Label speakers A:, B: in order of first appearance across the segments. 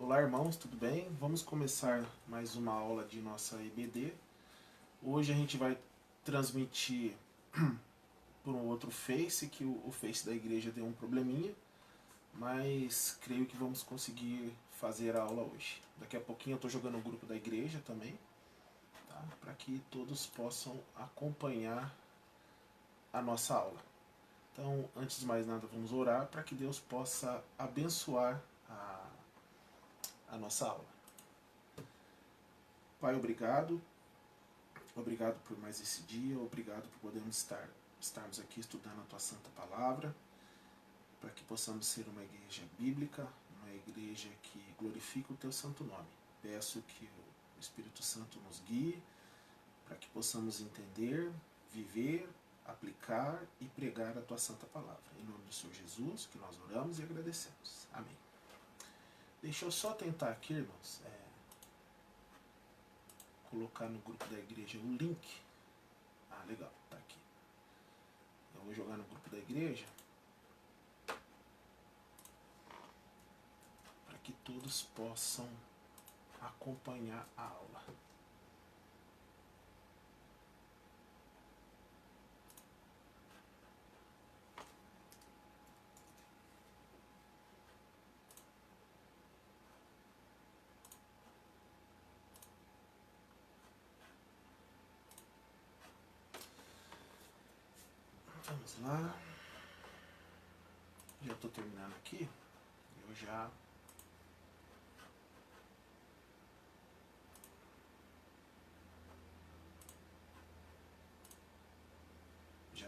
A: Olá, irmãos, tudo bem? Vamos começar mais uma aula de nossa EBD. Hoje a gente vai transmitir por um outro Face, que o Face da igreja deu um probleminha, mas creio que vamos conseguir fazer a aula hoje. Daqui a pouquinho eu estou jogando o grupo da igreja também, tá? Para que todos possam acompanhar a nossa aula. Então, antes de mais nada, vamos orar para que Deus possa abençoar a nossa aula. Pai, obrigado. Obrigado por mais esse dia. Obrigado por podermos estarmos aqui estudando a Tua Santa Palavra, para que possamos ser uma igreja bíblica, uma igreja que glorifica o Teu santo nome. Peço que o Espírito Santo nos guie, para que possamos entender, viver, aplicar e pregar a Tua Santa Palavra. Em nome do Senhor Jesus, que nós oramos e agradecemos. Amém. Deixa eu só tentar aqui, irmãos, colocar no grupo da igreja o link. Ah, legal, tá aqui. Eu vou jogar no grupo da igreja para que todos possam acompanhar a aula. Vamos lá. Já estou terminando aqui. Eu já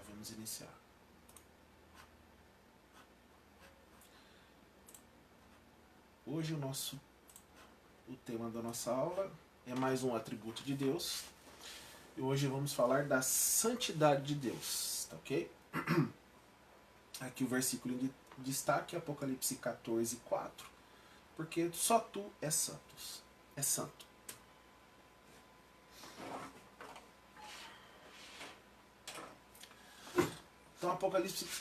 A: vamos iniciar. Hoje o tema da nossa aula é mais um atributo de Deus. E hoje vamos falar da santidade de Deus, tá ok? Aqui o versículo em destaque, Apocalipse 14, 4. Porque só tu és santo. Então,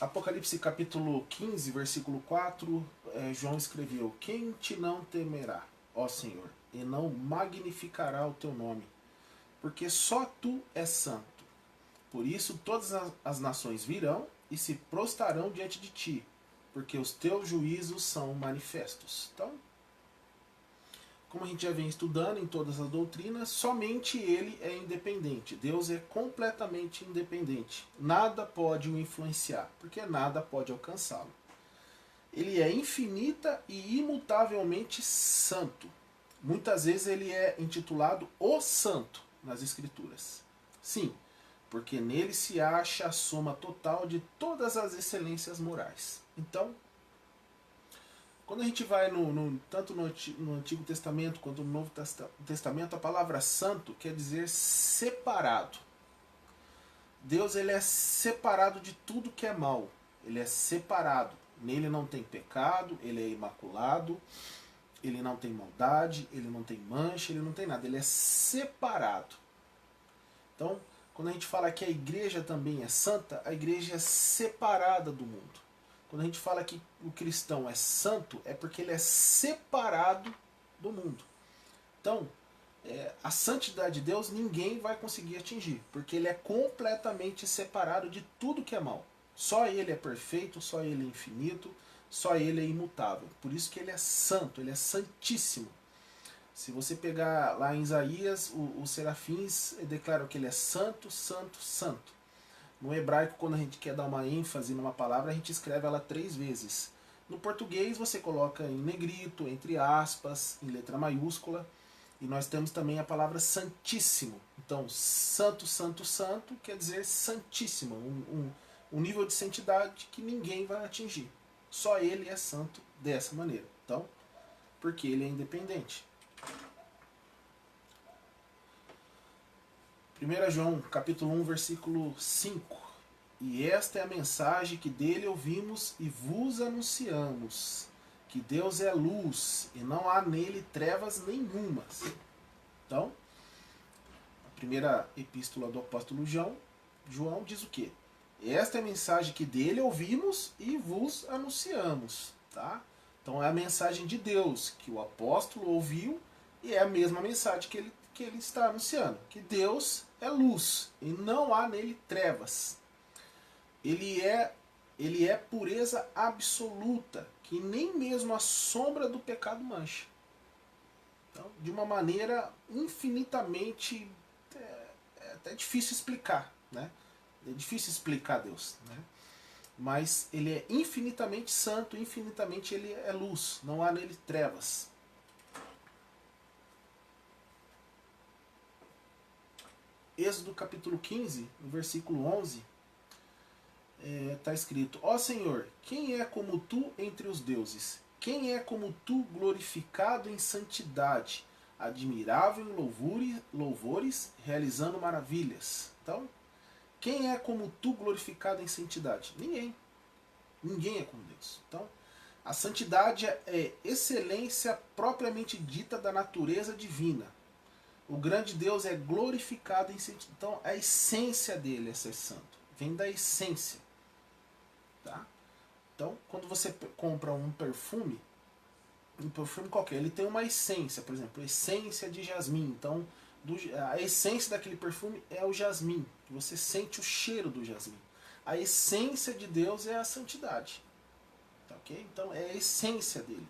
A: Apocalipse capítulo 15, versículo 4, João escreveu: Quem te não temerá, ó Senhor, e não magnificará o teu nome? Porque só tu és santo. Por isso todas as nações virão e se prostrarão diante de ti, porque os teus juízos são manifestos. Então, como a gente já vem estudando em todas as doutrinas, somente ele é independente. Deus é completamente independente. Nada pode o influenciar, porque nada pode alcançá-lo. Ele é infinita e imutavelmente santo. Muitas vezes ele é intitulado o Santo nas Escrituras. Sim, porque nele se acha a soma total de todas as excelências morais. Então, quando a gente vai tanto no Antigo Testamento quanto no Novo Testamento, a palavra santo quer dizer separado. Deus, ele é separado de tudo que é mal. Ele é separado. Nele não tem pecado, ele é imaculado, ele não tem maldade, ele não tem mancha, ele não tem nada. Ele é separado. Então, quando a gente fala que a igreja também é santa, a igreja é separada do mundo. Quando a gente fala que o cristão é santo, é porque ele é separado do mundo. Então, a santidade de Deus ninguém vai conseguir atingir, porque ele é completamente separado de tudo que é mal. Só ele é perfeito, só ele é infinito, só ele é imutável. Por isso que ele é santo, ele é santíssimo. Se você pegar lá em Isaías, os serafins declaram que ele é santo, santo, santo. No hebraico, quando a gente quer dar uma ênfase numa palavra, a gente escreve ela 3 vezes. No português, você coloca em negrito, entre aspas, em letra maiúscula. E nós temos também a palavra santíssimo. Então, santo, santo, santo quer dizer santíssimo. Um nível de santidade que ninguém vai atingir. Só ele é santo dessa maneira. Então, porque ele é independente. 1 João, capítulo 1, versículo 5. E esta é a mensagem que dele ouvimos e vos anunciamos, que Deus é luz e não há nele trevas nenhumas. Então, a primeira epístola do apóstolo João diz o quê? Esta é a mensagem que dele ouvimos e vos anunciamos. Tá? Então é a mensagem de Deus que o apóstolo ouviu e é a mesma mensagem que ele está anunciando. Que Deus é luz e não há nele trevas. Ele é pureza absoluta, que nem mesmo a sombra do pecado mancha. Então, de uma maneira infinitamente... É até difícil explicar, né? É difícil explicar Deus, né? Mas ele é infinitamente santo, infinitamente ele é luz, não há nele trevas. Êxodo capítulo 15, no versículo 11, está escrito: Ó Senhor, quem é como tu entre os deuses? Quem é como tu glorificado em santidade, admirável em louvores, realizando maravilhas? Então, quem é como tu glorificado em santidade? Ninguém. Ninguém é como Deus. Então, a santidade é excelência propriamente dita da natureza divina. O grande Deus é glorificado em santidade. Então, a essência dele é ser santo. Vem da essência. Tá? Então, quando você compra um perfume qualquer, ele tem uma essência, por exemplo, essência de jasmim. Então, a essência daquele perfume é o jasmim, que você sente o cheiro do jasmim. A essência de Deus é a santidade. Tá, ok? Então, é a essência dele.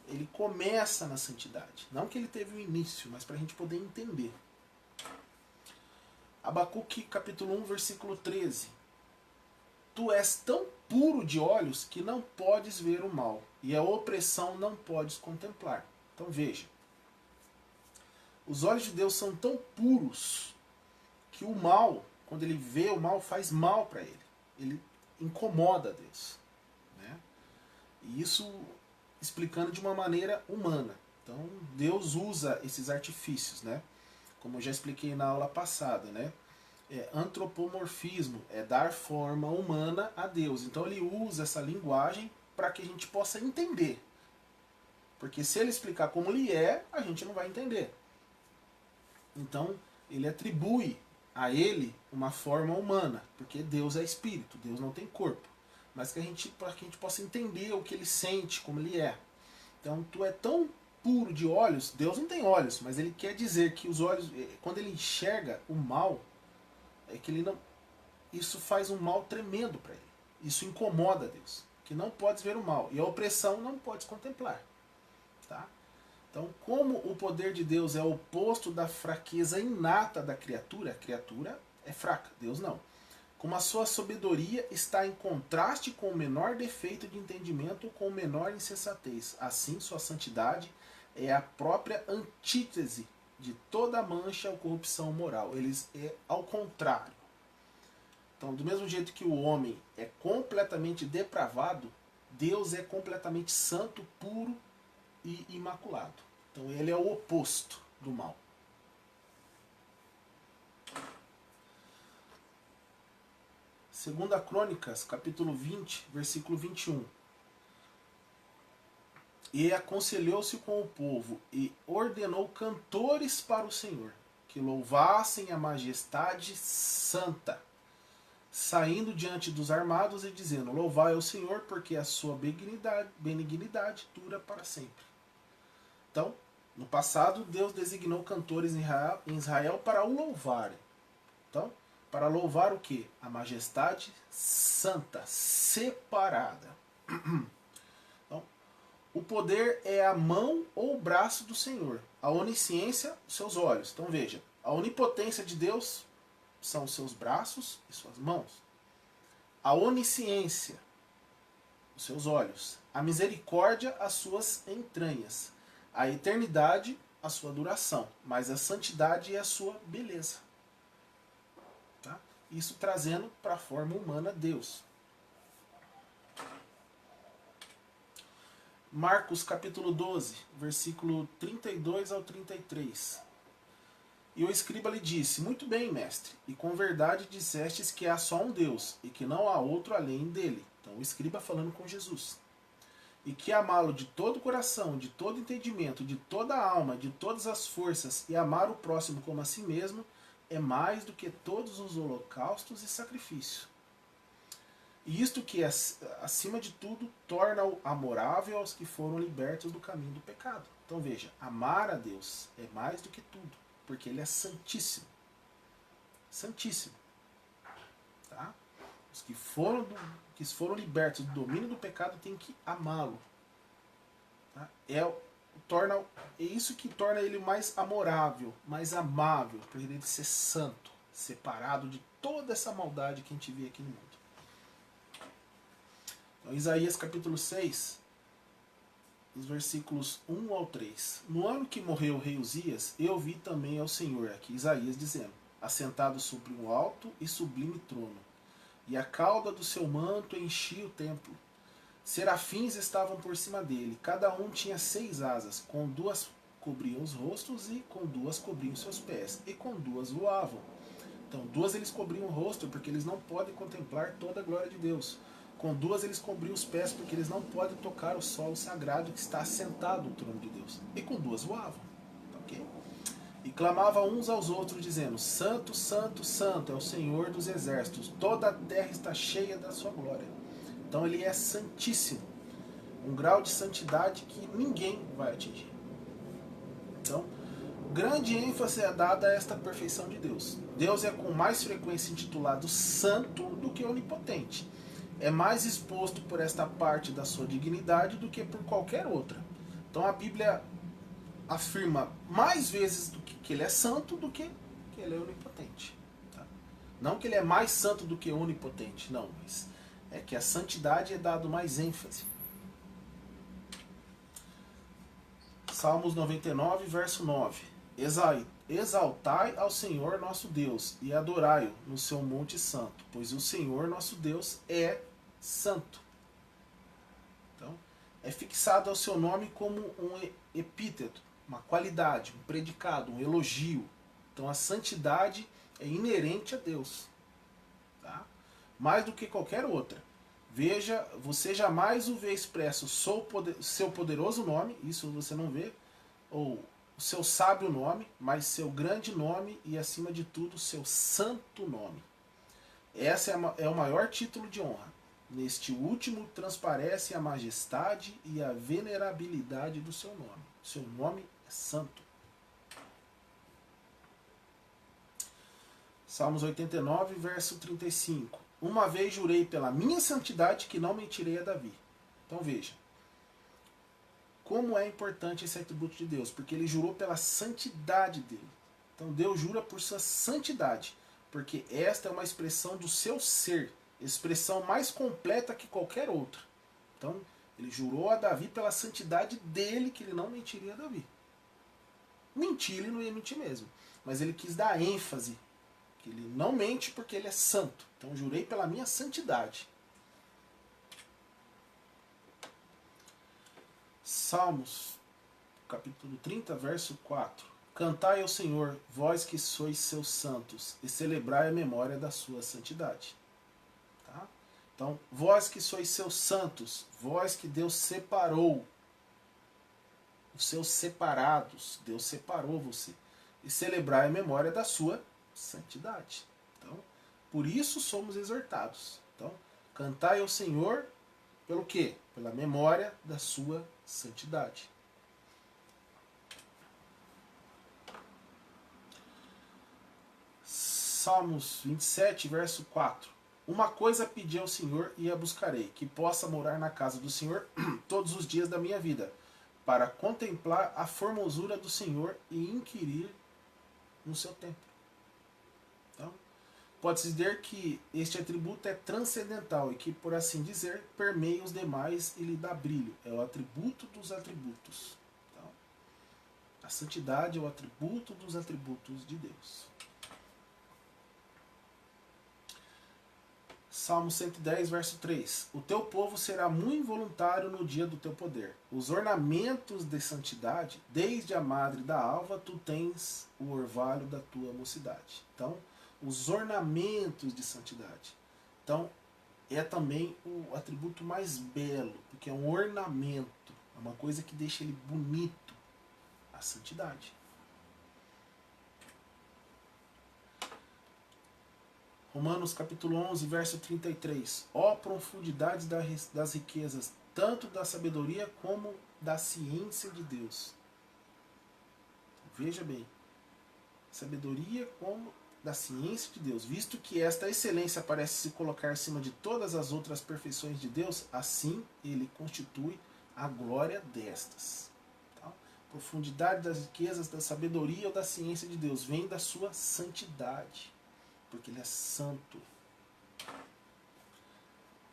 A: Ele começa na santidade. Não que ele teve o início, mas para a gente poder entender. Abacuque capítulo 1, versículo 13. Tu és tão puro de olhos que não podes ver o mal, e a opressão não podes contemplar. Então veja, os olhos de Deus são tão puros que o mal, quando ele vê o mal, faz mal para ele. Ele incomoda Deus. Né? E isso explicando de uma maneira humana. Então Deus usa esses artifícios, né? Como eu já expliquei na aula passada, né? Antropomorfismo, é dar forma humana a Deus. Então ele usa essa linguagem para que a gente possa entender. Porque se ele explicar como ele é, a gente não vai entender. Então ele atribui a ele uma forma humana, porque Deus é espírito, Deus não tem corpo. Mas para que a gente possa entender o que ele sente, como ele é. Então tu é tão puro de olhos, Deus não tem olhos, mas ele quer dizer que os olhos, quando ele enxerga o mal, é que ele não, isso faz um mal tremendo para ele. Isso incomoda Deus, que não podes ver o mal, e a opressão não podes contemplar. Tá? Então, como o poder de Deus é o oposto da fraqueza inata da criatura, a criatura é fraca, Deus não. Como a sua sabedoria está em contraste com o menor defeito de entendimento ou com o menor insensatez, assim sua santidade é a própria antítese de toda mancha ou corrupção moral. Eles é ao contrário. Então, do mesmo jeito que o homem é completamente depravado, Deus é completamente santo, puro e imaculado. Então, ele é o oposto do mal. Segunda Crônicas, capítulo 20, versículo 21. E aconselhou-se com o povo e ordenou cantores para o Senhor, que louvassem a majestade santa, saindo diante dos armados e dizendo: louvai ao Senhor, porque a sua benignidade dura para sempre. Então, no passado, Deus designou cantores em Israel para o louvarem. Então, para louvar o quê? A majestade santa, separada. Então, o poder é a mão ou o braço do Senhor. A onisciência, os seus olhos. Então veja, a onipotência de Deus são os seus braços e suas mãos. A onisciência, os seus olhos. A misericórdia, as suas entranhas. A eternidade, a sua duração. Mas a santidade é a sua beleza. Tá? Isso trazendo para a forma humana Deus. Marcos capítulo 12, versículo 32 ao 33. E o escriba lhe disse: muito bem, mestre, e com verdade dissestes que há só um Deus, e que não há outro além dele. Então o escriba falando com Jesus. E que amá-lo de todo o coração, de todo entendimento, de toda a alma, de todas as forças, e amar o próximo como a si mesmo, é mais do que todos os holocaustos e sacrifícios. E isto que, acima de tudo, torna-o amorável aos que foram libertos do caminho do pecado. Então veja, amar a Deus é mais do que tudo, porque Ele é santíssimo. Santíssimo. Tá? Os que foram libertos do domínio do pecado têm que amá-lo. Tá? É isso que torna ele mais amorável, mais amável, por ele ser santo, separado de toda essa maldade que a gente vê aqui no mundo. Então, Isaías capítulo 6, os versículos 1 ao 3. No ano que morreu o rei Uzias, eu vi também ao Senhor, aqui Isaías dizendo, assentado sobre um alto e sublime trono, e a cauda do seu manto enchia o templo. Serafins estavam por cima dele, cada um tinha 6 asas, com 2 cobriam os rostos e com 2 cobriam seus pés, e com 2 voavam. Então 2 eles cobriam o rosto, porque eles não podem contemplar toda a glória de Deus. Com 2 eles cobriam os pés, porque eles não podem tocar o solo sagrado que está assentado no trono de Deus. E com 2 voavam. Okay? E clamavam uns aos outros, dizendo, Santo, Santo, Santo é o Senhor dos exércitos, toda a terra está cheia da sua glória. Então ele é santíssimo. Um grau de santidade que ninguém vai atingir. Então, grande ênfase é dada a esta perfeição de Deus. Deus é com mais frequência intitulado santo do que onipotente. É mais exposto por esta parte da sua dignidade do que por qualquer outra. Então a Bíblia afirma mais vezes do que ele é santo do que ele é onipotente. Tá? Não que ele é mais santo do que onipotente, não, mas é que a santidade é dado mais ênfase. Salmos 99, verso 9. Exaltai ao Senhor nosso Deus e adorai-o no seu monte santo, pois o Senhor nosso Deus é santo. Então, é fixado ao seu nome como um epíteto, uma qualidade, um predicado, um elogio. Então a santidade é inerente a Deus. Tá? Mais do que qualquer outra. Veja, você jamais o vê expresso seu poderoso nome, isso você não vê, ou o seu sábio nome, mas seu grande nome e, acima de tudo, seu santo nome. Esse é o maior título de honra. Neste último transparece a majestade e a venerabilidade do seu nome. Seu nome é santo. Salmos 89, verso 35. Uma vez jurei pela minha santidade que não mentirei a Davi. Então veja. Como é importante esse atributo de Deus? Porque ele jurou pela santidade dele. Então Deus jura por sua santidade. Porque esta é uma expressão do seu ser. Expressão mais completa que qualquer outra. Então ele jurou a Davi pela santidade dele que ele não mentiria a Davi. Mentir ele não ia mentir mesmo. Mas ele quis dar ênfase. Que ele não mente porque ele é santo. Então jurei pela minha santidade. Salmos, capítulo 30, verso 4. Cantai ao Senhor, vós que sois seus santos, e celebrai a memória da sua santidade. Tá? Então, vós que sois seus santos, vós que Deus separou, os seus separados, Deus separou você, e celebrai a memória da sua santidade. Então, por isso somos exortados. Então, cantai ao Senhor pelo quê? Pela memória da sua santidade. Salmos 27, verso 4. Uma coisa pedi ao Senhor e a buscarei, que possa morar na casa do Senhor todos os dias da minha vida, para contemplar a formosura do Senhor e inquirir no seu templo. Então, pode-se dizer que este atributo é transcendental e que, por assim dizer, permeia os demais e lhe dá brilho. É o atributo dos atributos. Então, a santidade é o atributo dos atributos de Deus. Salmo 110, verso 3. O teu povo será muito involuntário no dia do teu poder. Os ornamentos de santidade, desde a madre da alva, tu tens o orvalho da tua mocidade. Então, os ornamentos de santidade. Então, é também o atributo mais belo, porque é um ornamento, é uma coisa que deixa ele bonito, a santidade. Romanos capítulo 11, verso 33. Ó profundidades das riquezas, tanto da sabedoria como da ciência de Deus. Veja bem, sabedoria como da ciência de Deus. Visto que esta excelência parece se colocar acima de todas as outras perfeições de Deus, assim ele constitui a glória destas. Tá? Profundidade das riquezas, da sabedoria ou da ciência de Deus vem da sua santidade, porque ele é santo.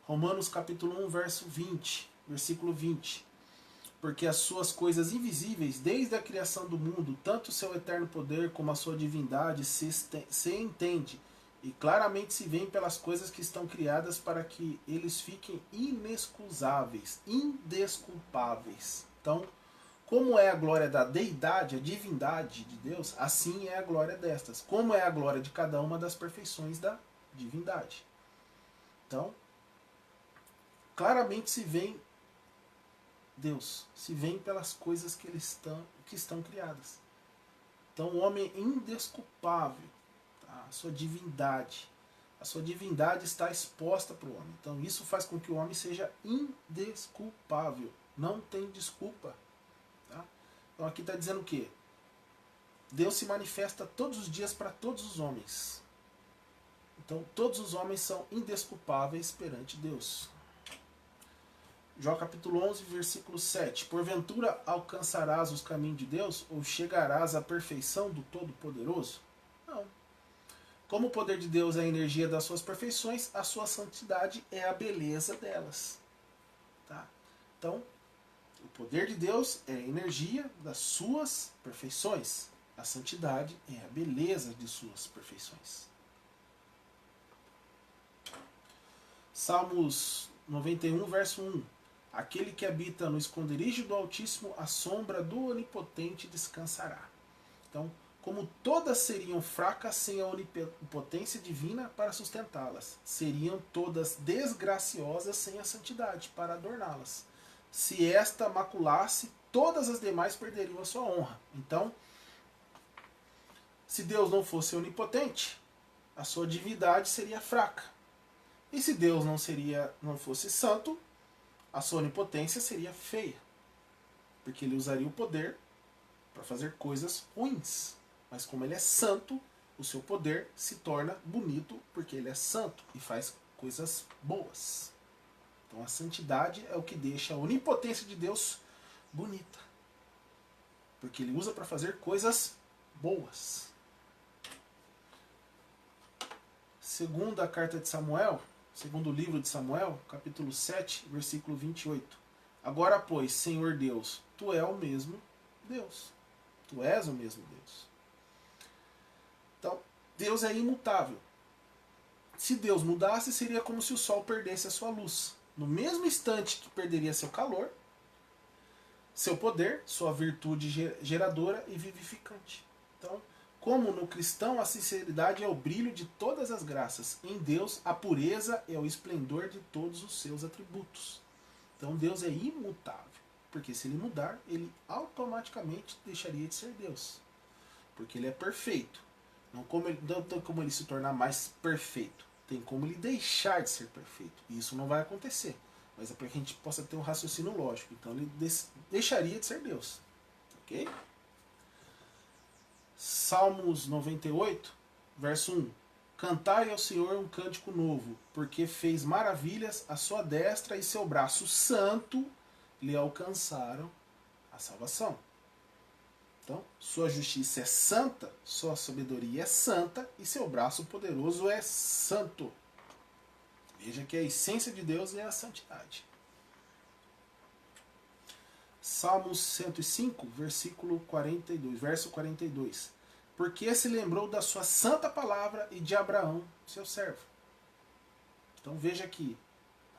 A: Romanos capítulo 1, versículo 20. Porque as suas coisas invisíveis, desde a criação do mundo, tanto o seu eterno poder como a sua divindade, se entende e claramente se vêem pelas coisas que estão criadas para que eles fiquem inexcusáveis, indesculpáveis. Então, como é a glória da deidade, a divindade de Deus, assim é a glória destas. Como é a glória de cada uma das perfeições da divindade. Então, claramente se vê Deus, se vê pelas coisas que estão criadas. Então o homem é indesculpável, tá? A sua divindade está exposta para o homem. Então isso faz com que o homem seja indesculpável, não tem desculpa. Tá? Então aqui está dizendo o quê? Deus se manifesta todos os dias para todos os homens. Então todos os homens são indesculpáveis perante Deus. Jó capítulo 11, versículo 7. Porventura alcançarás os caminhos de Deus ou chegarás à perfeição do Todo-Poderoso? Não. Como o poder de Deus é a energia das suas perfeições, a sua santidade é a beleza delas. Tá? Então, o poder de Deus é a energia das suas perfeições. A santidade é a beleza de suas perfeições. Salmos 91, verso 1. Aquele que habita no esconderijo do Altíssimo, à sombra do Onipotente descansará. Então, como todas seriam fracas sem a onipotência divina para sustentá-las, seriam todas desgraciosas sem a santidade para adorná-las. Se esta maculasse, todas as demais perderiam a sua honra. Então, se Deus não fosse onipotente, a sua divindade seria fraca. E se Deus não fosse santo, a sua onipotência seria feia, porque ele usaria o poder para fazer coisas ruins. Mas como ele é santo, o seu poder se torna bonito, porque ele é santo e faz coisas boas. Então a santidade é o que deixa a onipotência de Deus bonita, porque ele usa para fazer coisas boas. Segunda carta de Samuel, segundo livro de Samuel, capítulo 7, versículo 28. Agora, pois, Senhor Deus, Tu és o mesmo Deus. Tu és o mesmo Deus. Então, Deus é imutável. Se Deus mudasse, seria como se o sol perdesse a sua luz. No mesmo instante que perderia seu calor, seu poder, sua virtude geradora e vivificante. Então, como no cristão, a sinceridade é o brilho de todas as graças. Em Deus, a pureza é o esplendor de todos os seus atributos. Então Deus é imutável. Porque se ele mudar, ele automaticamente deixaria de ser Deus. Porque ele é perfeito. Não tem como ele se tornar mais perfeito. Tem como ele deixar de ser perfeito. E isso não vai acontecer. Mas é para que a gente possa ter um raciocínio lógico. Então ele deixaria de ser Deus. Ok? Salmos 98, verso 1. Cantai ao Senhor um cântico novo, porque fez maravilhas, a sua destra e seu braço santo lhe alcançaram a salvação. Então, sua justiça é santa, sua sabedoria é santa e seu braço poderoso é santo. Veja que a essência de Deus é a santidade. Salmos 105, versículo 42, verso 42. Porque se lembrou da sua santa palavra e de Abraão, seu servo. Então veja que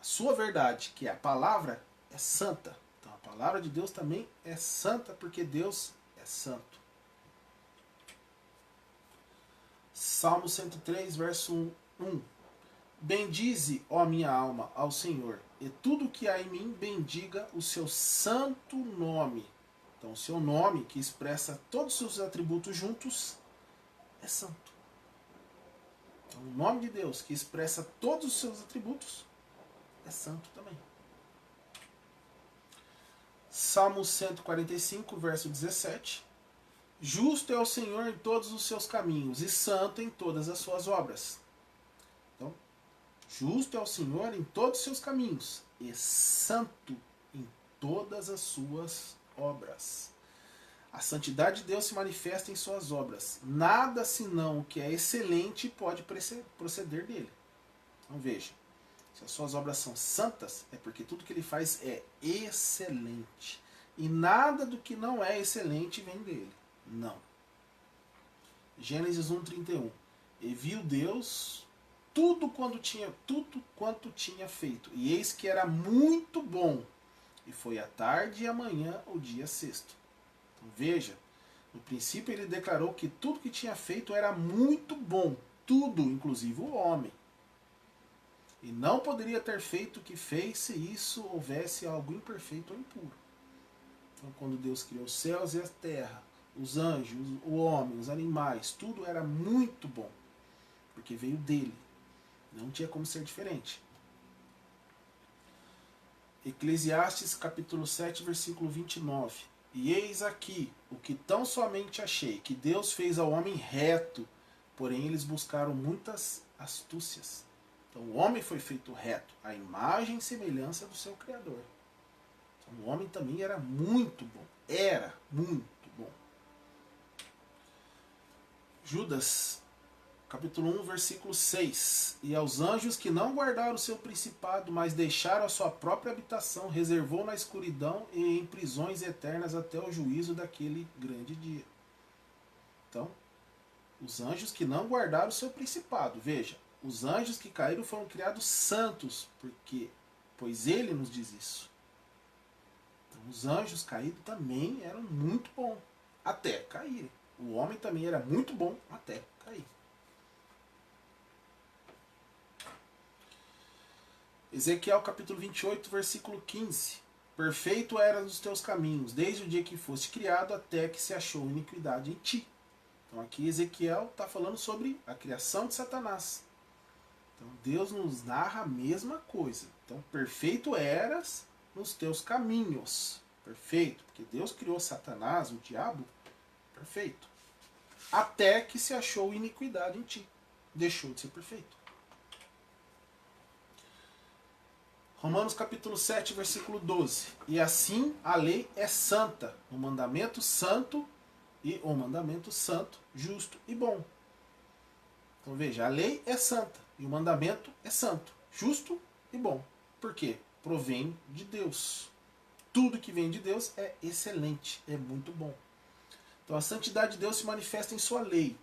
A: a sua verdade, que é a palavra, é santa. Então a palavra de Deus também é santa, porque Deus é santo. Salmo 103, verso 1. Bendize, ó minha alma, ao Senhor, e tudo que há em mim bendiga o seu santo nome. Então, o seu nome, que expressa todos os seus atributos juntos, é santo. Então, o nome de Deus, que expressa todos os seus atributos, é santo também. Salmo 145, verso 17. Justo é o Senhor em todos os seus caminhos e santo em todas as suas obras. Então, justo é o Senhor em todos os seus caminhos e santo em todas as suas obras. A santidade de Deus se manifesta em suas obras. Nada senão o que é excelente pode proceder dele. Então veja, se as suas obras são santas, é porque tudo que ele faz é excelente. E nada do que não é excelente vem dele. Não. Gênesis 1:31. E viu Deus tudo quanto tinha feito. E eis que era muito bom. E foi a tarde e a manhã o dia sexto. Então veja, no princípio ele declarou que tudo que tinha feito era muito bom. Tudo, inclusive o homem. E não poderia ter feito o que fez se isso houvesse algo imperfeito ou impuro. Então quando Deus criou os céus e a terra, os anjos, o homem, os animais, tudo era muito bom. Porque veio dele. Não tinha como ser diferente. Eclesiastes capítulo 7, versículo 29. E eis aqui o que tão somente achei, que Deus fez ao homem reto, porém eles buscaram muitas astúcias. Então o homem foi feito reto, a imagem e semelhança do seu Criador. Então o homem também era muito bom. Era muito bom. Judas, capítulo 1, versículo 6. E aos anjos que não guardaram o seu principado, mas deixaram a sua própria habitação, reservou na escuridão e em prisões eternas até o juízo daquele grande dia. Então, os anjos que não guardaram o seu principado. Veja, os anjos que caíram foram criados santos, pois ele nos diz isso. Então, os anjos caídos também eram muito bons, até caírem. O homem também era muito bom até cair. Ezequiel capítulo 28, versículo 15. Perfeito eras os teus caminhos, desde o dia que foste criado até que se achou iniquidade em ti. Então aqui Ezequiel está falando sobre a criação de Satanás. Então Deus nos narra a mesma coisa. Então perfeito eras nos teus caminhos. Perfeito, porque Deus criou Satanás, o diabo, perfeito. Até que se achou iniquidade em ti. Deixou de ser perfeito. Romanos capítulo 7, versículo 12. E assim a lei é santa, o mandamento santo, justo e bom. Então veja, a lei é santa e o mandamento é santo, justo e bom. Por quê? Provém de Deus. Tudo que vem de Deus é excelente, é muito bom. Então a santidade de Deus se manifesta em sua lei.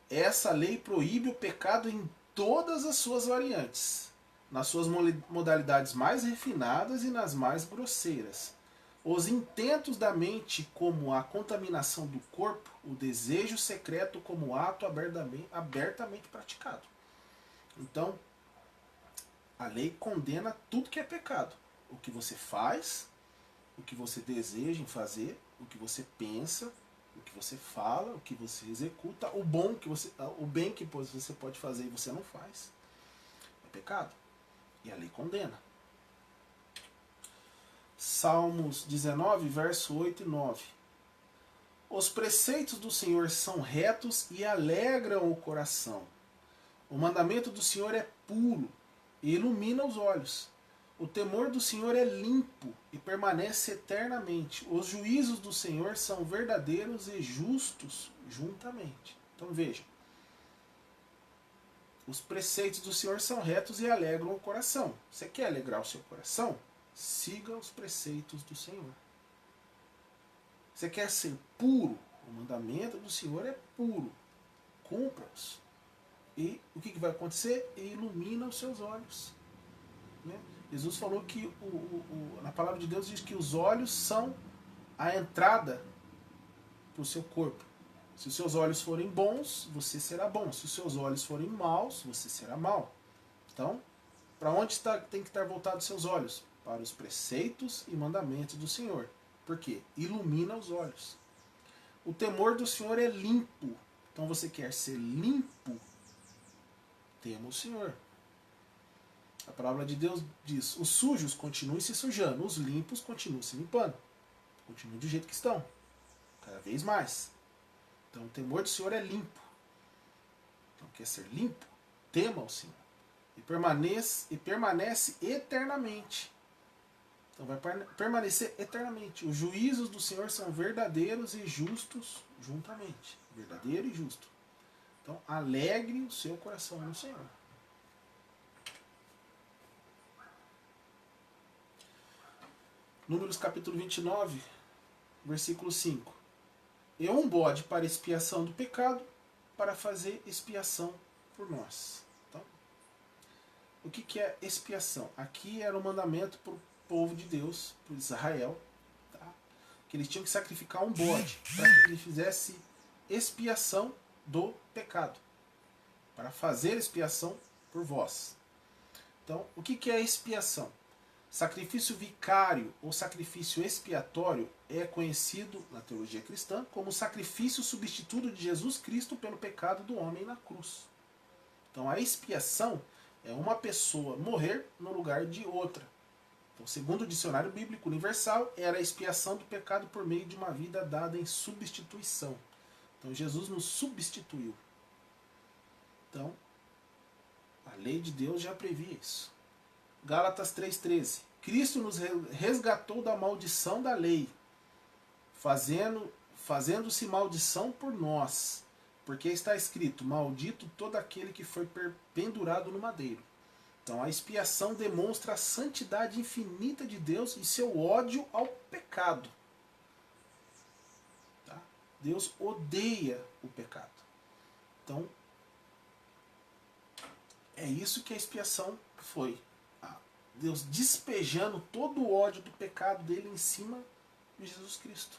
A: Essa lei proíbe o pecado em todas as suas variantes, nas suas modalidades mais refinadas e nas mais grosseiras. Os intentos da mente, como a contaminação do corpo, o desejo secreto como ato abertamente praticado. Então, a lei condena tudo que é pecado. O que você faz, o que você deseja em fazer, o que você pensa, o que você fala, o que você executa, o bem que você pode fazer e você não faz. É pecado. E a lei condena. Salmos 19, verso 8 e 9. Os preceitos do Senhor são retos e alegram o coração. O mandamento do Senhor é puro e ilumina os olhos. O temor do Senhor é limpo e permanece eternamente. Os juízos do Senhor são verdadeiros e justos juntamente. Então veja. Os preceitos do Senhor são retos e alegram o coração. Você quer alegrar o seu coração? Siga os preceitos do Senhor. Você quer ser puro? O mandamento do Senhor é puro. Cumpra-os. E o que vai acontecer? Ilumina os seus olhos. Né? Jesus falou que na palavra de Deus diz que os olhos são a entrada para o seu corpo. Se os seus olhos forem bons, você será bom. Se os seus olhos forem maus, você será mau. Então, para onde tem que estar voltados os seus olhos? Para os preceitos e mandamentos do Senhor. Por quê? Ilumina os olhos. O temor do Senhor é limpo. Então você quer ser limpo? tema o Senhor. A palavra de Deus diz, os sujos continuem se sujando, os limpos continuem se limpando. Continuem do jeito que estão, cada vez mais. Então o temor do Senhor é limpo. Então quer ser limpo? Tema o Senhor. E permanece eternamente. Então vai permanecer eternamente. Os juízos do Senhor são verdadeiros e justos juntamente. Verdadeiro e justo. Então alegre o seu coração no Senhor. Números capítulo 29, versículo 5. E um bode para expiação do pecado, para fazer expiação por nós. Então, o que é expiação? Aqui era um mandamento para o povo de Deus, para Israel, tá? Que eles tinham que sacrificar um bode para que ele fizesse expiação do pecado, para fazer expiação por vós. Então, o que é expiação? Sacrifício vicário ou sacrifício expiatório é conhecido na teologia cristã como sacrifício substituto de Jesus Cristo pelo pecado do homem na cruz. Então a expiação é uma pessoa morrer no lugar de outra. Então, segundo o dicionário bíblico universal, era a expiação do pecado por meio de uma vida dada em substituição. Então Jesus nos substituiu. Então, a lei de Deus já previa isso. Gálatas 3,13. Cristo nos resgatou da maldição da lei, fazendo-se maldição por nós. Porque está escrito, maldito todo aquele que foi pendurado no madeiro. Então a expiação demonstra a santidade infinita de Deus e seu ódio ao pecado. Tá? Deus odeia o pecado. Então, é isso que a expiação foi. Deus despejando todo o ódio do pecado dele em cima de Jesus Cristo.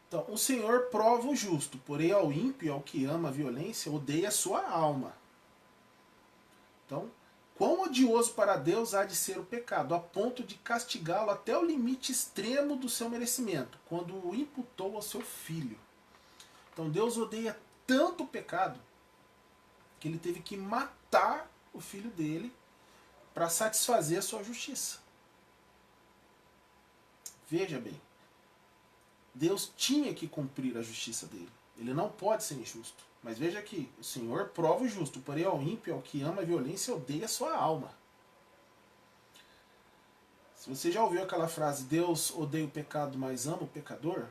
A: Então, o Senhor prova o justo, porém ao ímpio, ao que ama a violência, odeia a sua alma. Então, quão odioso para Deus há de ser o pecado, a ponto de castigá-lo até o limite extremo do seu merecimento, quando o imputou ao seu filho. Então, Deus odeia tanto o pecado, que ele teve que matar o filho dele para satisfazer a sua justiça. Veja bem, Deus tinha que cumprir a justiça dele. Ele não pode ser injusto. Mas veja aqui, o Senhor prova o justo, porém ao ímpio, ao que ama a violência, odeia a sua alma. Se você já ouviu aquela frase, Deus odeia o pecado, mas ama o pecador,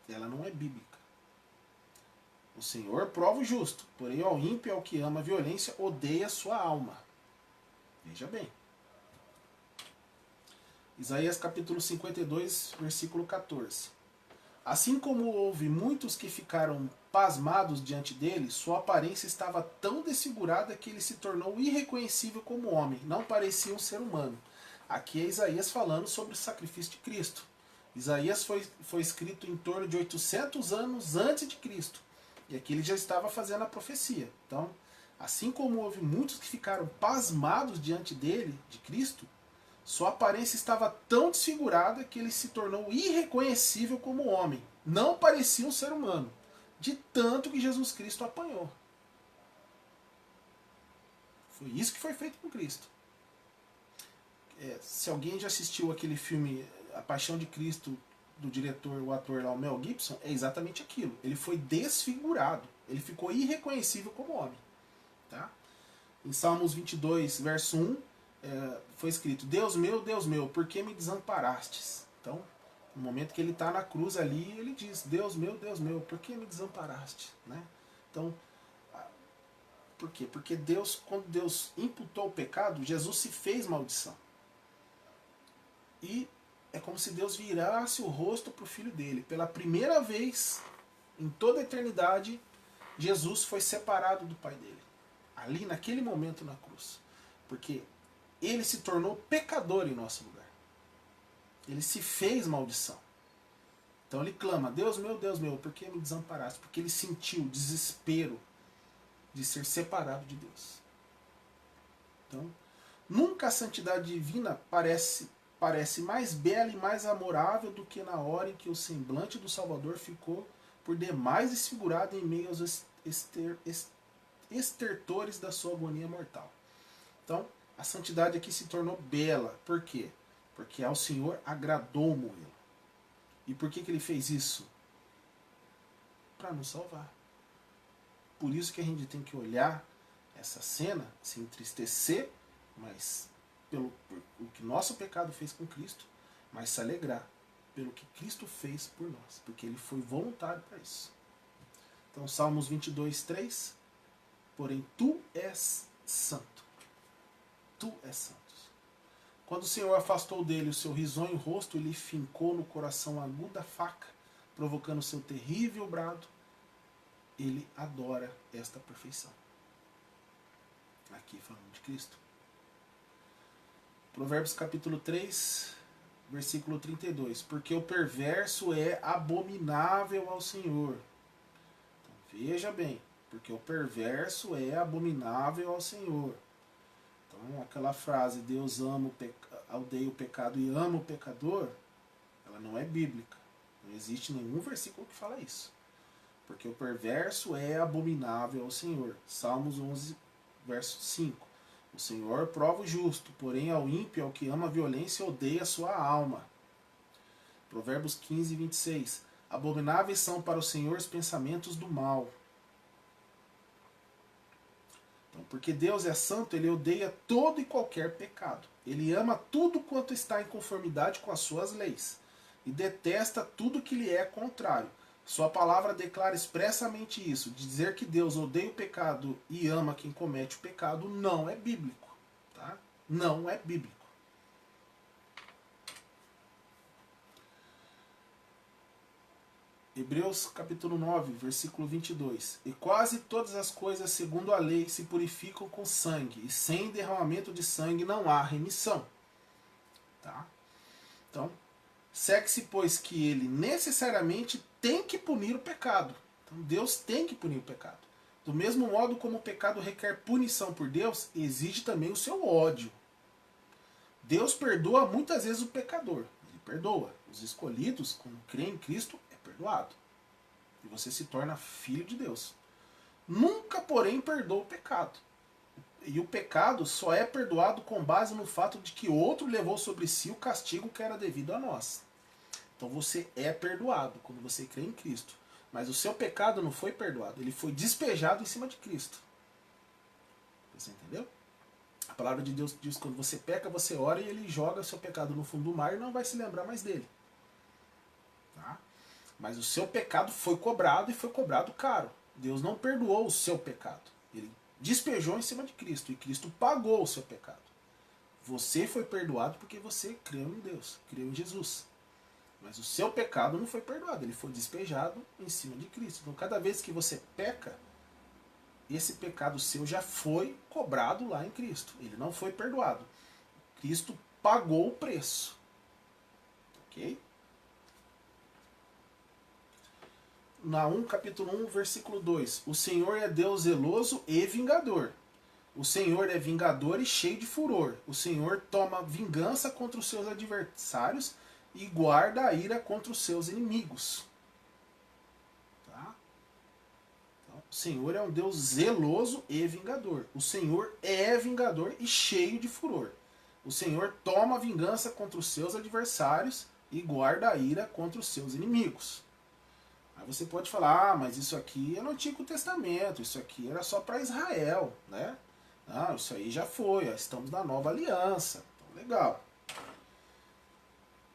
A: ela não é bíblica. O Senhor prova o justo, porém ao ímpio, ao que ama a violência, odeia a sua alma. Veja bem. Isaías capítulo 52, versículo 14. Assim como houve muitos que ficaram pasmados diante dele, sua aparência estava tão desfigurada que ele se tornou irreconhecível como homem, não parecia um ser humano. Aqui é Isaías falando sobre o sacrifício de Cristo. Isaías foi escrito em torno de 800 anos antes de Cristo. E aqui ele já estava fazendo a profecia. Então, assim como houve muitos que ficaram pasmados diante dele, de Cristo, sua aparência estava tão desfigurada que ele se tornou irreconhecível como homem. Não parecia um ser humano, de tanto que Jesus Cristo apanhou. Foi isso que foi feito com Cristo. Se alguém já assistiu aquele filme A Paixão de Cristo, do diretor, o ator lá, o Mel Gibson, é exatamente aquilo. Ele foi desfigurado. Ele ficou irreconhecível como homem. Tá? Em Salmos 22, verso 1, foi escrito, Deus meu, por que me desamparastes? Então, no momento que ele está na cruz ali, ele diz, Deus meu, por que me desamparaste? Né? Então, por quê? Porque Deus, quando Deus imputou o pecado, Jesus se fez maldição. E é como se Deus virasse o rosto para o filho dele. Pela primeira vez em toda a eternidade, Jesus foi separado do Pai dele. Ali, naquele momento na cruz. Porque ele se tornou pecador em nosso lugar. Ele se fez maldição. Então ele clama, Deus meu, por que me desamparaste? Porque ele sentiu o desespero de ser separado de Deus. Então, nunca a santidade divina parece mais bela e mais amorável do que na hora em que o semblante do Salvador ficou por demais desfigurado em meio aos estertores da sua agonia mortal. Então, a santidade aqui se tornou bela. Por quê? Porque ao Senhor agradou morrê-lo. E por que ele fez isso? Para nos salvar. Por isso que a gente tem que olhar essa cena, se entristecer, mas pelo que nosso pecado fez com Cristo, mas se alegrar pelo que Cristo fez por nós, porque ele foi voluntário para isso. Então, Salmos 22, 3, porém tu és santo. Tu és santo. Quando o Senhor afastou dele o seu risonho rosto, ele fincou no coração a aguda faca, provocando seu terrível brado, ele adora esta perfeição. Aqui falando de Cristo. Provérbios capítulo 3, versículo 32. Porque o perverso é abominável ao Senhor. Então, veja bem. Porque o perverso é abominável ao Senhor. Então, aquela frase, Deus odeia o pecado e ama o pecador, ela não é bíblica. Não existe nenhum versículo que fala isso. Porque o perverso é abominável ao Senhor. Salmos 11, verso 5. O Senhor prova o justo, porém ao ímpio, ao que ama a violência, odeia a sua alma. Provérbios 15, 26. Abomináveis são para o Senhor os pensamentos do mal. Então, porque Deus é santo, ele odeia todo e qualquer pecado. Ele ama tudo quanto está em conformidade com as suas leis. E detesta tudo que lhe é contrário. Sua palavra declara expressamente isso. De dizer que Deus odeia o pecado e ama quem comete o pecado não é bíblico. Tá? Não é bíblico. Hebreus capítulo 9, versículo 22. E quase todas as coisas segundo a lei se purificam com sangue, e sem derramamento de sangue não há remissão. Tá? Então, segue-se, pois, que ele necessariamente tem que punir o pecado. Então, Deus tem que punir o pecado. Do mesmo modo como o pecado requer punição por Deus, exige também o seu ódio. Deus perdoa muitas vezes o pecador. Ele perdoa. Os escolhidos, quando creem em Cristo, é perdoado. E você se torna filho de Deus. Nunca, porém, perdoa o pecado. E o pecado só é perdoado com base no fato de que outro levou sobre si o castigo que era devido a nós. Então você é perdoado quando você crê em Cristo. Mas o seu pecado não foi perdoado, ele foi despejado em cima de Cristo. Você entendeu? A palavra de Deus diz que quando você peca, você ora e ele joga o seu pecado no fundo do mar e não vai se lembrar mais dele. Tá? Mas o seu pecado foi cobrado e foi cobrado caro. Deus não perdoou o seu pecado. Ele despejou em cima de Cristo e Cristo pagou o seu pecado. Você foi perdoado porque você creu em Deus, creu em Jesus. Mas o seu pecado não foi perdoado, ele foi despejado em cima de Cristo. Então cada vez que você peca, esse pecado seu já foi cobrado lá em Cristo. Ele não foi perdoado. Cristo pagou o preço. Ok? Naum capítulo 1, versículo 2. O Senhor é Deus zeloso e vingador. O Senhor é vingador e cheio de furor. O Senhor toma vingança contra os seus adversários e guarda a ira contra os seus inimigos. Tá? Então, o Senhor é um Deus zeloso e vingador. O Senhor é vingador e cheio de furor. O Senhor toma vingança contra os seus adversários e guarda a ira contra os seus inimigos. Aí você pode falar, mas isso aqui é no Antigo Testamento, isso aqui era só para Israel, né? Não, isso aí já foi, estamos na nova aliança. Então, legal.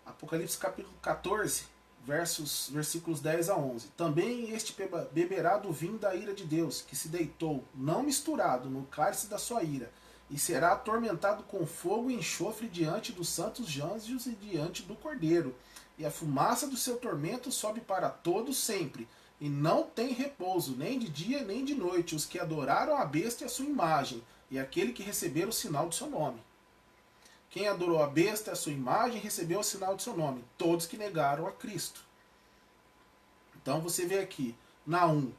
A: Apocalipse capítulo 14, versículos 10 a 11. Também este beberá do vinho da ira de Deus, que se deitou, não misturado, no cálice da sua ira, e será atormentado com fogo e enxofre diante dos santos anjos e diante do Cordeiro. E a fumaça do seu tormento sobe para todos sempre, e não tem repouso, nem de dia nem de noite, os que adoraram a besta e a sua imagem, e aquele que receber o sinal do seu nome. Quem adorou a besta e a sua imagem recebeu o sinal do seu nome, todos que negaram a Cristo. Então você vê aqui, Naum,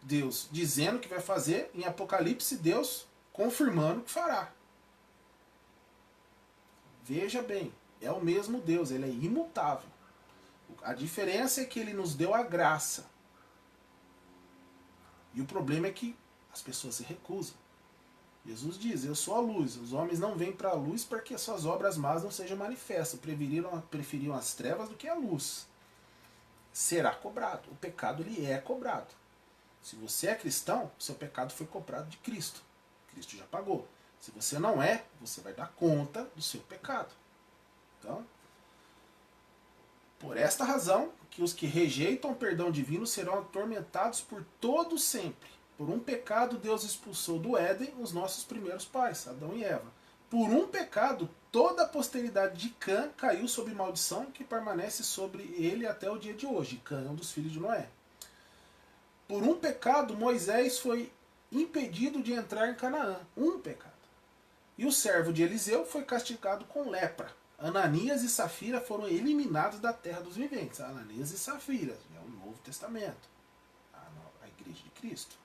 A: Deus dizendo que vai fazer, em Apocalipse, Deus confirmando que fará. Veja bem, é o mesmo Deus, ele é imutável. A diferença é que ele nos deu a graça. E o problema é que As pessoas se recusam. Jesus diz, eu sou a luz, os homens não vêm para a luz para que as suas obras más não sejam manifestas, preferiram as trevas do que a luz. Será cobrado, o pecado ele é cobrado. Se você é cristão, seu pecado foi cobrado de Cristo. Cristo já pagou. Se você não é, você vai dar conta do seu pecado. Então, por esta razão, que os que rejeitam o perdão divino serão atormentados por todo sempre. Por um pecado, Deus expulsou do Éden os nossos primeiros pais, Adão e Eva. Por um pecado, toda a posteridade de Cã caiu sob maldição que permanece sobre ele até o dia de hoje. Cã é um dos filhos de Noé. Por um pecado, Moisés foi impedido de entrar em Canaã. Um pecado. E o servo de Eliseu foi castigado com lepra. Ananias e Safira foram eliminados da terra dos viventes. Ananias e Safira, é o Novo Testamento. A Igreja de Cristo.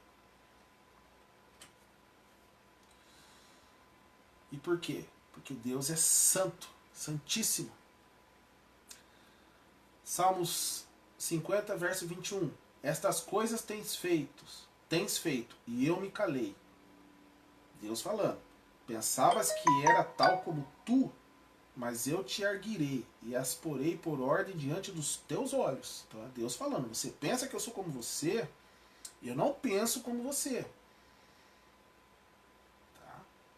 A: E por quê? Porque Deus é santo, santíssimo. Salmos 50, verso 21. Estas coisas tens feito, e eu me calei. Deus falando. Pensavas que era tal como tu, mas eu te arguirei e as porei por ordem diante dos teus olhos. Então é Deus falando. Você pensa que eu sou como você, eu não penso como você.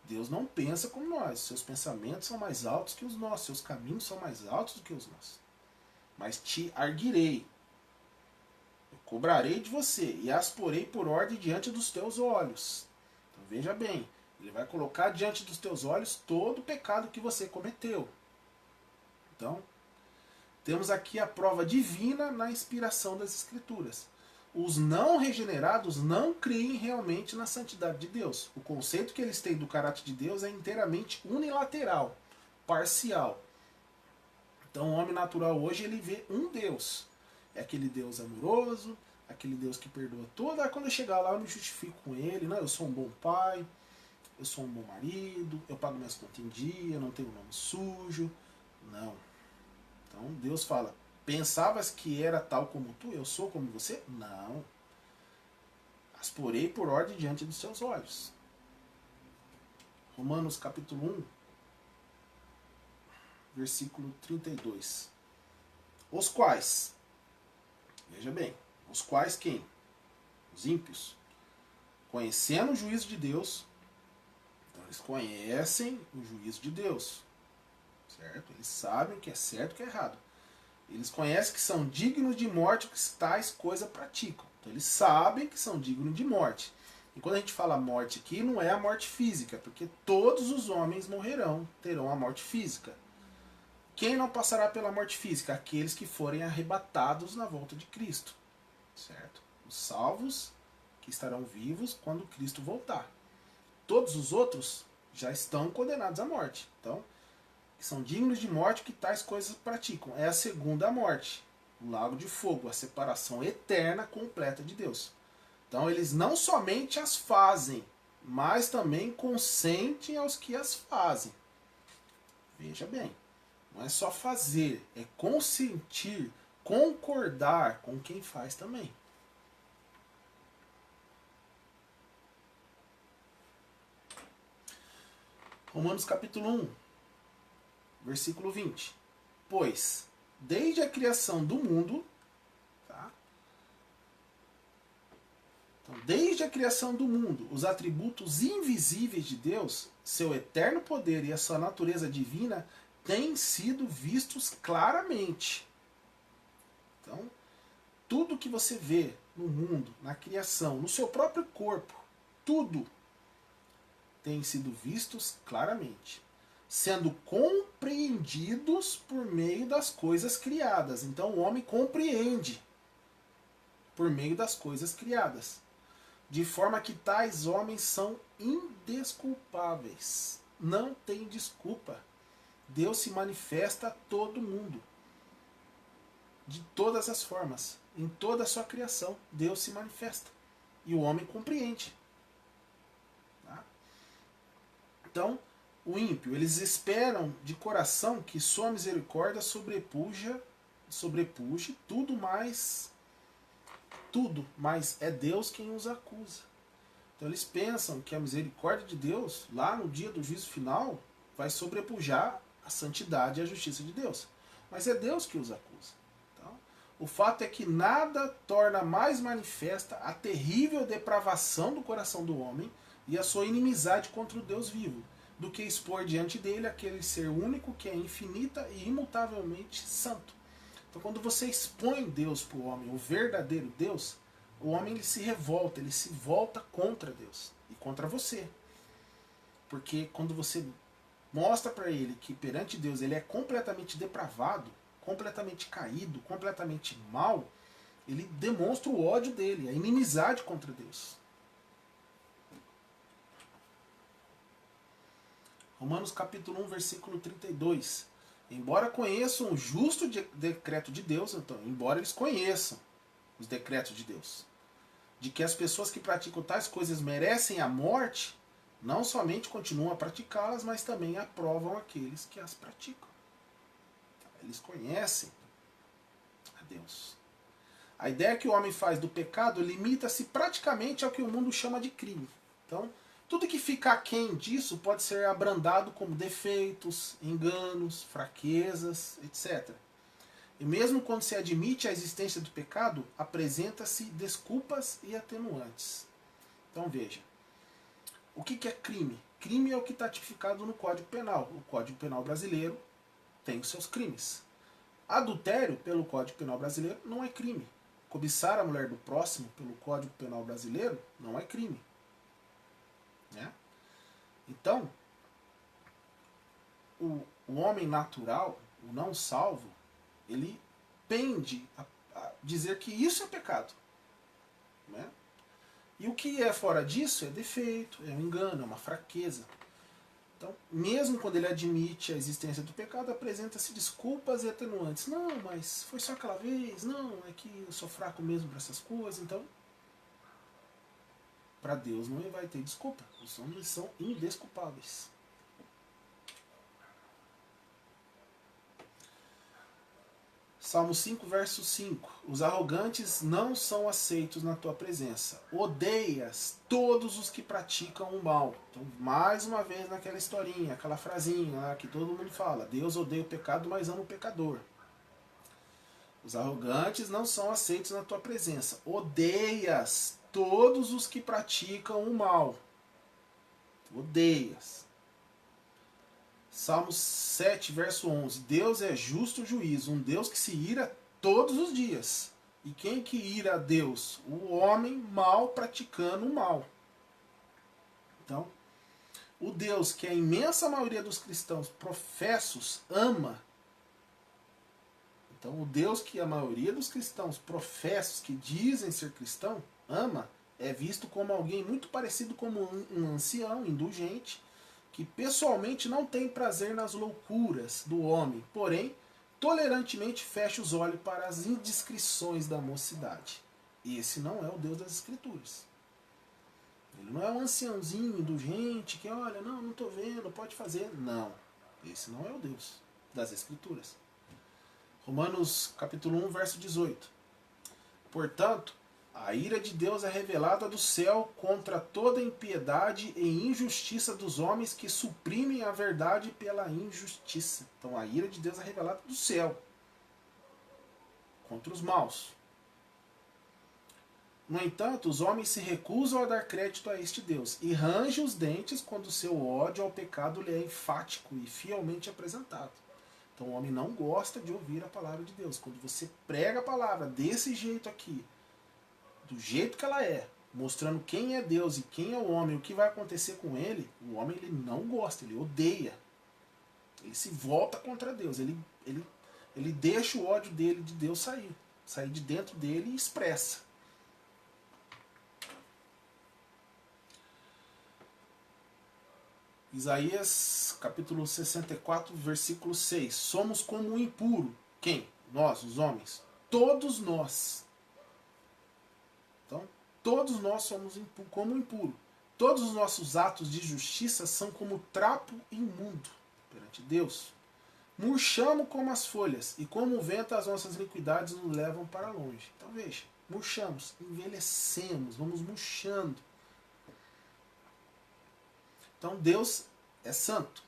A: Deus não pensa como nós. Seus pensamentos são mais altos que os nossos. Seus caminhos são mais altos do que os nossos. Mas te arguirei. Eu cobrarei de você. E as porei por ordem diante dos teus olhos. Então veja bem. Ele vai colocar diante dos teus olhos todo o pecado que você cometeu. Então, temos aqui a prova divina na inspiração das Escrituras. Os não regenerados não creem realmente na santidade de Deus. O conceito que eles têm do caráter de Deus é inteiramente unilateral, parcial. Então o homem natural hoje ele vê um Deus. É aquele Deus amoroso, aquele Deus que perdoa tudo. Aí quando eu chegar lá eu me justifico com ele. Não, eu sou um bom pai, eu sou um bom marido, eu pago minhas contas em dia, eu não tenho nome sujo. Não. Então Deus fala... Pensavas que era tal como tu? Eu sou como você? Não. As porei por ordem diante dos seus olhos. Romanos capítulo 1, versículo 32. Os quais, veja bem, os quais quem? Os ímpios. Conhecendo o juízo de Deus, então eles conhecem o juízo de Deus. Certo? Eles sabem o que é certo e o que é errado. Eles conhecem que são dignos de morte que tais coisas praticam. Então eles sabem que são dignos de morte. E quando a gente fala morte aqui, não é a morte física, porque todos os homens morrerão, terão a morte física. Quem não passará pela morte física? Aqueles que forem arrebatados na volta de Cristo. Certo? Os salvos que estarão vivos quando Cristo voltar. Todos os outros já estão condenados à morte. Então, que são dignos de morte que tais coisas praticam. É a segunda morte, o lago de fogo, a separação eterna completa de Deus. Então eles não somente as fazem, mas também consentem aos que as fazem. Veja bem, não é só fazer, é consentir, concordar com quem faz também. Romanos capítulo 1. Versículo 20. Pois, desde a criação do mundo, tá? Então, desde a criação do mundo, os atributos invisíveis de Deus, seu eterno poder e a sua natureza divina, têm sido vistos claramente. Então, tudo que você vê no mundo, na criação, no seu próprio corpo, tudo tem sido vistos claramente. Sendo compreendidos por meio das coisas criadas. Então o homem compreende por meio das coisas criadas. De forma que tais homens são indesculpáveis. Não tem desculpa. Deus se manifesta a todo mundo. De todas as formas. Em toda a sua criação, Deus se manifesta. E o homem compreende. Tá? Então, o ímpio, eles esperam de coração que sua misericórdia sobrepuje tudo, mas é Deus quem os acusa. Então eles pensam que a misericórdia de Deus, lá no dia do juízo final, vai sobrepujar a santidade e a justiça de Deus. Mas é Deus que os acusa. Então, o fato é que nada torna mais manifesta a terrível depravação do coração do homem e a sua inimizade contra o Deus vivo, do que expor diante dele aquele ser único que é infinita e imutavelmente santo. Então quando você expõe Deus para o homem, o verdadeiro Deus, o homem ele se revolta, ele se volta contra Deus e contra você. Porque quando você mostra para ele que perante Deus ele é completamente depravado, completamente caído, completamente mau, ele demonstra o ódio dele, a inimizade contra Deus. Romanos capítulo 1, versículo 32. Embora conheçam o justo decreto de Deus, então, embora eles conheçam os decretos de Deus, de que as pessoas que praticam tais coisas merecem a morte, não somente continuam a praticá-las, mas também aprovam aqueles que as praticam. Eles conhecem a Deus. A ideia que o homem faz do pecado limita-se praticamente ao que o mundo chama de crime. Então, tudo que fica aquém disso pode ser abrandado como defeitos, enganos, fraquezas, etc. E mesmo quando se admite a existência do pecado, apresenta-se desculpas e atenuantes. Então veja, o que é crime? Crime é o que está tipificado no Código Penal. O Código Penal brasileiro tem os seus crimes. Adultério, pelo Código Penal brasileiro, não é crime. Cobiçar a mulher do próximo, pelo Código Penal brasileiro, não é crime. Né? Então, o homem natural, o não salvo, ele pende a dizer que isso é pecado. Né? E o que é fora disso é defeito, é um engano, é uma fraqueza. Então, mesmo quando ele admite a existência do pecado, apresenta-se desculpas e atenuantes. Não, mas foi só aquela vez. Não, é que eu sou fraco mesmo para essas coisas. Então, para Deus não vai ter desculpa. Os homens são indesculpáveis. Salmo 5, verso 5. Os arrogantes não são aceitos na tua presença. Odeias todos os que praticam o mal. Então, mais uma vez naquela historinha, aquela frasinha lá que todo mundo fala. Deus odeia o pecado, mas ama o pecador. Os arrogantes não são aceitos na tua presença. Odeias todos os que praticam o mal. Odeias. Salmos 7, verso 11. Deus é justo juiz, um Deus que se ira todos os dias. E quem que ira a Deus? O homem mal praticando o mal. Então, o Deus que a imensa maioria dos cristãos professos ama. Então, o Deus que a maioria dos cristãos professos, que dizem ser cristão, ama, é visto como alguém muito parecido com um ancião indulgente, que pessoalmente não tem prazer nas loucuras do homem, porém, tolerantemente fecha os olhos para as indiscrições da mocidade. Esse não é o Deus das Escrituras. Ele não é um anciãozinho indulgente que, olha, não estou vendo, pode fazer. Não, esse não é o Deus das Escrituras. Romanos capítulo 1, verso 18. Portanto, a ira de Deus é revelada do céu contra toda impiedade e injustiça dos homens que suprimem a verdade pela injustiça. Então a ira de Deus é revelada do céu contra os maus. No entanto, os homens se recusam a dar crédito a este Deus e rangem os dentes quando seu ódio ao pecado lhe é enfático e fielmente apresentado. Então o homem não gosta de ouvir a palavra de Deus. Quando você prega a palavra desse jeito aqui, do jeito que ela é, mostrando quem é Deus e quem é o homem, o que vai acontecer com ele, o homem ele não gosta, ele odeia. Ele se volta contra Deus, ele deixa o ódio dele de Deus sair de dentro dele e expressa. Isaías capítulo 64, versículo 6. Somos como o impuro. Quem? Nós, os homens. Todos nós. Então, todos nós somos como impuro. Todos os nossos atos de justiça são como trapo imundo perante Deus. Murchamos como as folhas, e como o vento as nossas iniquidades nos levam para longe. Então veja, murchamos, envelhecemos, vamos murchando. Então Deus é santo.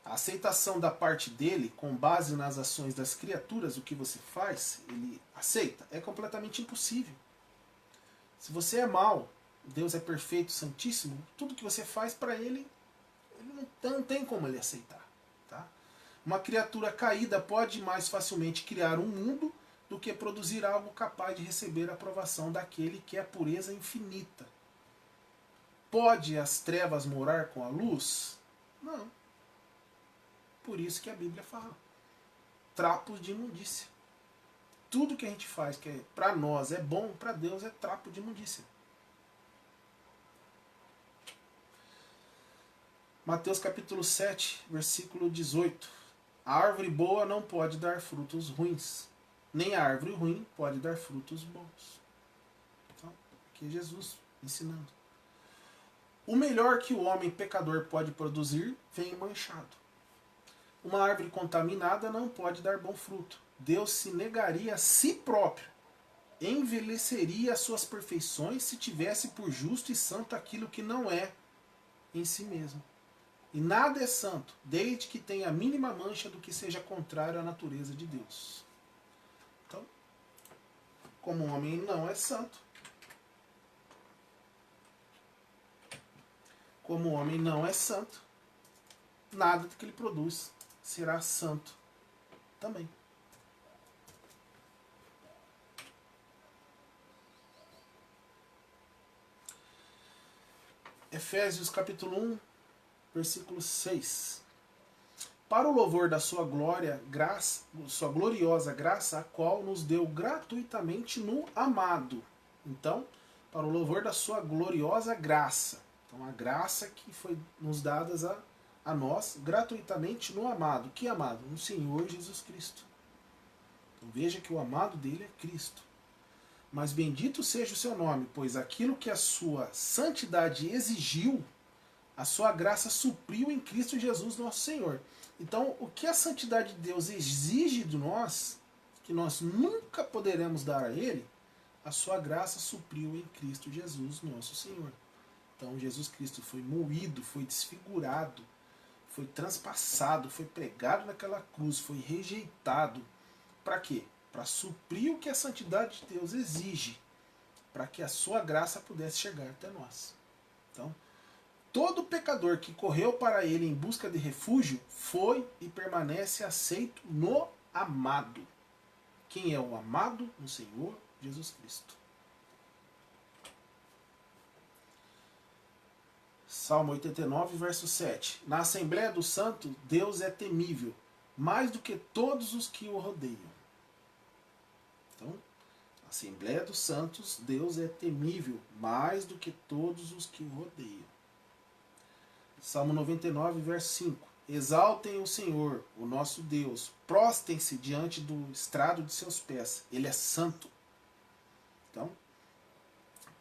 A: A aceitação da parte dele, com base nas ações das criaturas, o que você faz, ele aceita. É completamente impossível. Se você é mau, Deus é perfeito, santíssimo, tudo que você faz para ele, ele não tem como ele aceitar. Tá? Uma criatura caída pode mais facilmente criar um mundo do que produzir algo capaz de receber a aprovação daquele que é a pureza infinita. Pode as trevas morar com a luz? Não. Por isso que a Bíblia fala. Trapos de imundícia. Tudo que a gente faz, que para nós é bom, para Deus é trapo de imundícia. Mateus capítulo 7, versículo 18. A árvore boa não pode dar frutos ruins, nem a árvore ruim pode dar frutos bons. Então, aqui é Jesus ensinando. O melhor que o homem pecador pode produzir vem manchado. Uma árvore contaminada não pode dar bom fruto. Deus se negaria a si próprio, envelheceria as suas perfeições se tivesse por justo e santo aquilo que não é em si mesmo. E nada é santo, desde que tenha a mínima mancha do que seja contrário à natureza de Deus. Então, como o homem não é santo, nada do que ele produz será santo também. Efésios capítulo 1, versículo 6. Para o louvor da sua glória, graça, sua gloriosa graça, a qual nos deu gratuitamente no amado. Então, para o louvor da sua gloriosa graça. Então, a graça que foi nos dada a nós gratuitamente no amado. Que amado? No Senhor Jesus Cristo. Então, veja que o amado dele é Cristo. Mas bendito seja o seu nome, pois aquilo que a sua santidade exigiu, a sua graça supriu em Cristo Jesus nosso Senhor. Então, o que a santidade de Deus exige de nós, que nós nunca poderemos dar a Ele, a sua graça supriu em Cristo Jesus nosso Senhor. Então, Jesus Cristo foi moído, foi desfigurado, foi transpassado, foi pregado naquela cruz, foi rejeitado. Para quê? Para suprir o que a santidade de Deus exige, para que a sua graça pudesse chegar até nós. Então, todo pecador que correu para ele em busca de refúgio foi e permanece aceito no amado. Quem é o amado? No Senhor Jesus Cristo. Salmo 89, verso 7. Na Assembleia dos Santos, Deus é temível, mais do que todos os que o rodeiam. Então, na Assembleia dos Santos, Deus é temível, mais do que todos os que o rodeiam. Salmo 99, verso 5. Exaltem o Senhor, o nosso Deus, prostem-se diante do estrado de seus pés. Ele é santo. Então,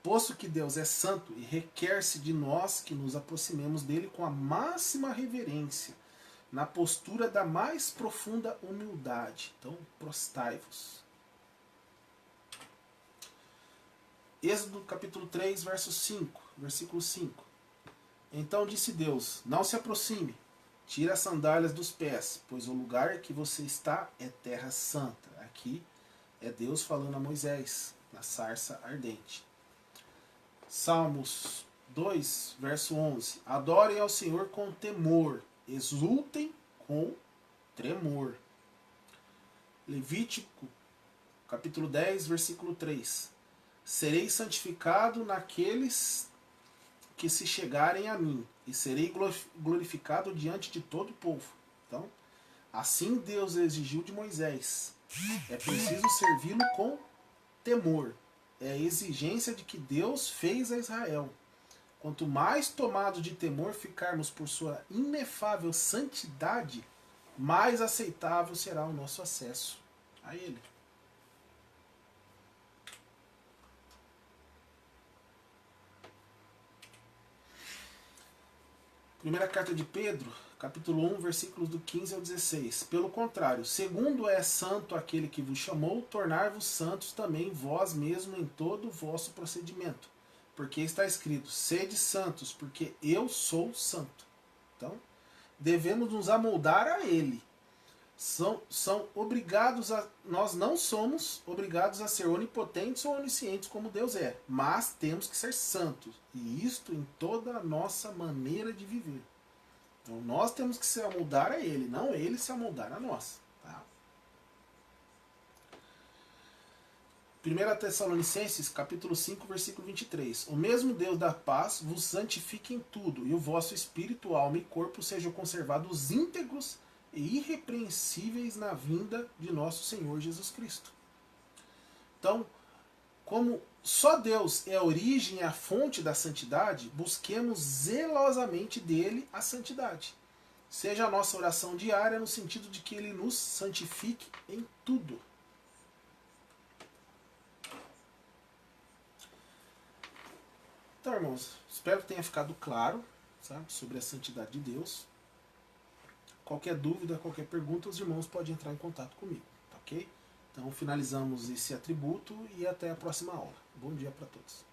A: posto que Deus é santo e requer-se de nós que nos aproximemos dele com a máxima reverência, na postura da mais profunda humildade. Então, prostai-vos. Êxodo capítulo 3, versículo 5. Então disse Deus, não se aproxime, tira as sandálias dos pés, pois o lugar que você está é terra santa. Aqui é Deus falando a Moisés, na sarça ardente. Salmos 2, verso 11. Adorem ao Senhor com temor, exultem com tremor. Levítico, capítulo 10, versículo 3. Serei santificado naqueles que se chegarem a mim, e serei glorificado diante de todo o povo. Então, assim Deus exigiu de Moisés. É preciso servi-lo com temor. É a exigência de que Deus fez a Israel. Quanto mais tomados de temor ficarmos por sua inefável santidade, mais aceitável será o nosso acesso a Ele. Primeira carta de Pedro, capítulo 1, versículos do 15 ao 16. Pelo contrário, segundo é santo aquele que vos chamou, tornar-vos santos também vós mesmos em todo o vosso procedimento. porque está escrito: sede santos, porque eu sou santo. Então, devemos nos amoldar a Ele. São obrigados a. Nós não somos obrigados a ser onipotentes ou oniscientes como Deus é, mas temos que ser santos. E isto em toda a nossa maneira de viver. Então nós temos que se amoldar a Ele, não Ele se amoldar a nós. Tá? 1 Tessalonicenses, capítulo 5, versículo 23. O mesmo Deus da paz vos santifique em tudo, e o vosso espírito, alma e corpo sejam conservados íntegros e irrepreensíveis na vinda de nosso Senhor Jesus Cristo. Então, como só Deus é a origem e a fonte da santidade, busquemos zelosamente dele a santidade. Seja a nossa oração diária no sentido de que ele nos santifique em tudo. Então, irmãos, espero que tenha ficado claro, sabe, sobre a santidade de Deus. Qualquer dúvida, qualquer pergunta, os irmãos podem entrar em contato comigo, tá ok? Então finalizamos esse atributo e até a próxima aula. Bom dia para todos.